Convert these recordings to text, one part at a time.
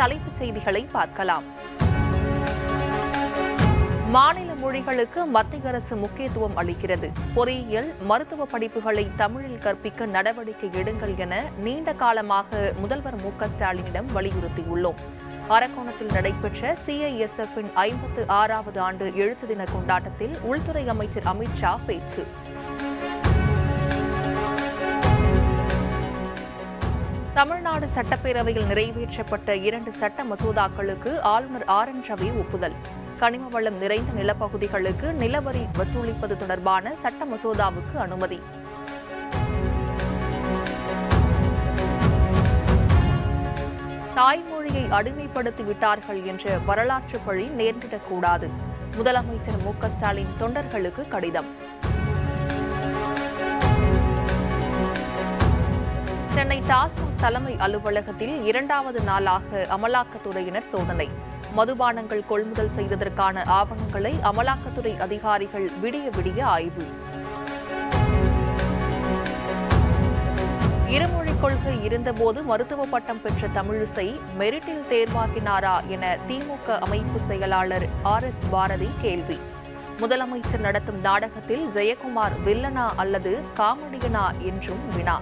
தலைப்புச் செய்திகளை பார்க்கலாம். மாநில மொழிகளுக்கு மத்திய அரசு முக்கியத்துவம் அளிக்கிறது. பொறியியல், மருத்துவ படிப்புகளை தமிழில் கற்பிக்க நடவடிக்கை எடுங்கள் என நீண்ட காலமாக முதல்வர் மு.க.ஸ்டாலினிடம் வலியுறுத்தியுள்ளோம். அரக்கோணத்தில் நடைபெற்ற CISF-இன் 56வது ஆண்டு எழுத்து தின கொண்டாட்டத்தில் உள்துறை அமைச்சர் அமித் ஷா பேச்சு. தமிழ்நாடு சட்டப்பேரவையில் நிறைவேற்றப்பட்ட 2 சட்ட மசோதாக்களுக்கு ஆளுநர் RN ரவி ஒப்புதல். கனிம வளம் நிறைந்த நிலப்பகுதிகளுக்கு நிலவரி வசூலிப்பது தொடர்பான சட்ட மசோதாவுக்கு அனுமதி. தாய்மொழியை அடிமைப்படுத்தி விட்டார்கள் என்ற வரலாற்று பழி நேர்ந்திடக்கூடாது. முதலமைச்சர் மு.க.ஸ்டாலின் தொண்டர்களுக்கு கடிதம். சென்னை டாஸ்மாக் தலைமை அலுவலகத்தில் 2வது நாளாக அமலாக்கத்துறையினர் சோதனை. மதுபானங்கள் கொள்முதல் செய்ததற்கான ஆவணங்களை அமலாக்கத்துறை அதிகாரிகள் விடிய விடிய ஆய்வு. இருமொழிக் கொள்கை இருந்தபோது மருத்துவ பட்டம் பெற்ற தமிழிசை மெரிட்டில் தேர்வாகினாரா என திமுக அமைப்பு செயலாளர் RS பாரதி கேள்வி. முதலமைச்சர் நடத்தும் நாடகத்தில் ஜெயக்குமார் வில்லனா அல்லது காமெடியனா என்றும் வினா.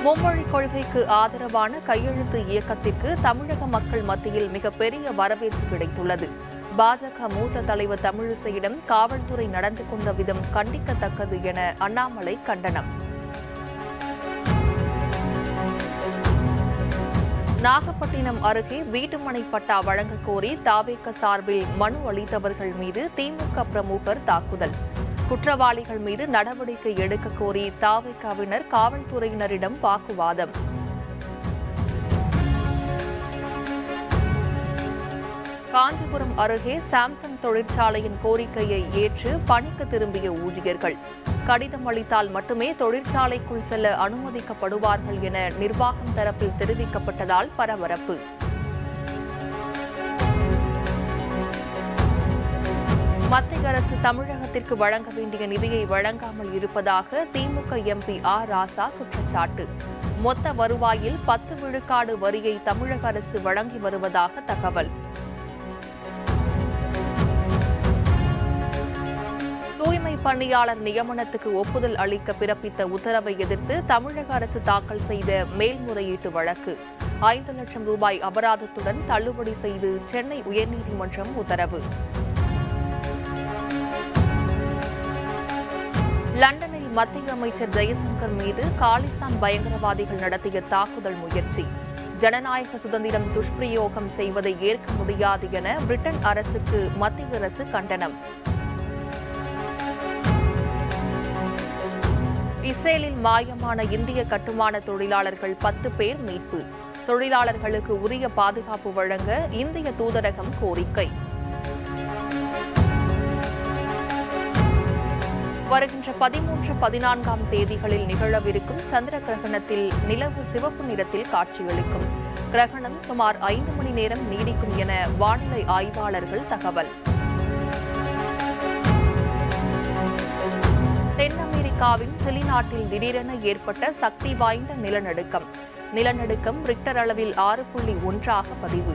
மும்மொழிக் கொள்கைக்கு ஆதரவான கையெழுத்து இயக்கத்திற்கு தமிழக மக்கள் மத்தியில் மிகப்பெரிய வரவேற்பு கிடைத்துள்ளது. பாஜக மூத்த தலைவர் தமிழிசையிடம் காவல்துறை நடந்து கொண்ட விதம் கண்டிக்கத்தக்கது என அண்ணாமலை கண்டனம். நாகப்பட்டினம் அருகே வீட்டுமனை பட்டா வழங்க கோரி தாவேக சார்பில் மனு அளித்தவர்கள் மீது திமுக பிரமுகர் தாக்குதல். குற்றவாளிகள் மீது நடவடிக்கை எடுக்க கோரி தாவேகாவினர் காவல்துறையினரிடம் வாக்குவாதம். காஞ்சிபுரம் அருகே சாம்சங் தொழிற்சாலையின் கோரிக்கையை ஏற்று பணிக்கு திரும்பிய ஊழியர்கள். கடிதம் அளித்தால் மட்டுமே தொழிற்சாலைக்குள் செல்ல அனுமதிக்கப்படுவார்கள் என நிர்வாகம் தரப்பில் தெரிவிக்கப்பட்டதால் பரபரப்பு. மத்திய அரசு தமிழகத்திற்கு வழங்க வேண்டிய நிதியை வழங்காமல் இருப்பதாக திமுக MP R. ராசா குற்றச்சாட்டு. மொத்த வருவாயில் 10 விழுக்காடு வரியை தமிழக அரசு வழங்கி வருவதாக தகவல். தூய்மை பணியாளர் நியமனத்துக்கு ஒப்புதல் அளிக்க பிறப்பித்த உத்தரவை எதிர்த்து தமிழக அரசு தாக்கல் செய்த மேல்முறையீட்டு வழக்கு 5 லட்சம் ரூபாய் அபராதத்துடன் தள்ளுபடி செய்து சென்னை உயர்நீதிமன்றம் உத்தரவு. லண்டனில் மத்திய அமைச்சர் ஜெயசங்கர் மீது காலிஸ்தான் பயங்கரவாதிகள் நடத்திய தாக்குதல் முயற்சி. ஜனநாயக சுதந்திரம் துஷ்பிரயோகம் செய்வதை ஏற்க முடியாது என பிரிட்டன் அரசுக்கு மத்திய அரசு கண்டனம். இஸ்ரேலில் மாயமான இந்திய கட்டுமான தொழிலாளர்கள் 10 பேர் மீட்பு. தொழிலாளர்களுக்கு உரிய பாதுகாப்பு வழங்க இந்திய தூதரகம் கோரிக்கை. வருகின்ற 13, 14ஆம் தேதிகளில் நிகழவிருக்கும் சந்திர கிரகணத்தில் நிலவு சிவப்பு நிறத்தில் காட்சியளிக்கும். கிரகணம் சுமார் 5 மணி நேரம் நீடிக்கும் என வானிலை ஆய்வாளர்கள் தகவல். தென் அமெரிக்காவின் சிலி நாட்டில் திடீரென ஏற்பட்ட சக்தி வாய்ந்த நிலநடுக்கம். நிலநடுக்கம் ரிக்டர் அளவில் 6.1 பதிவு.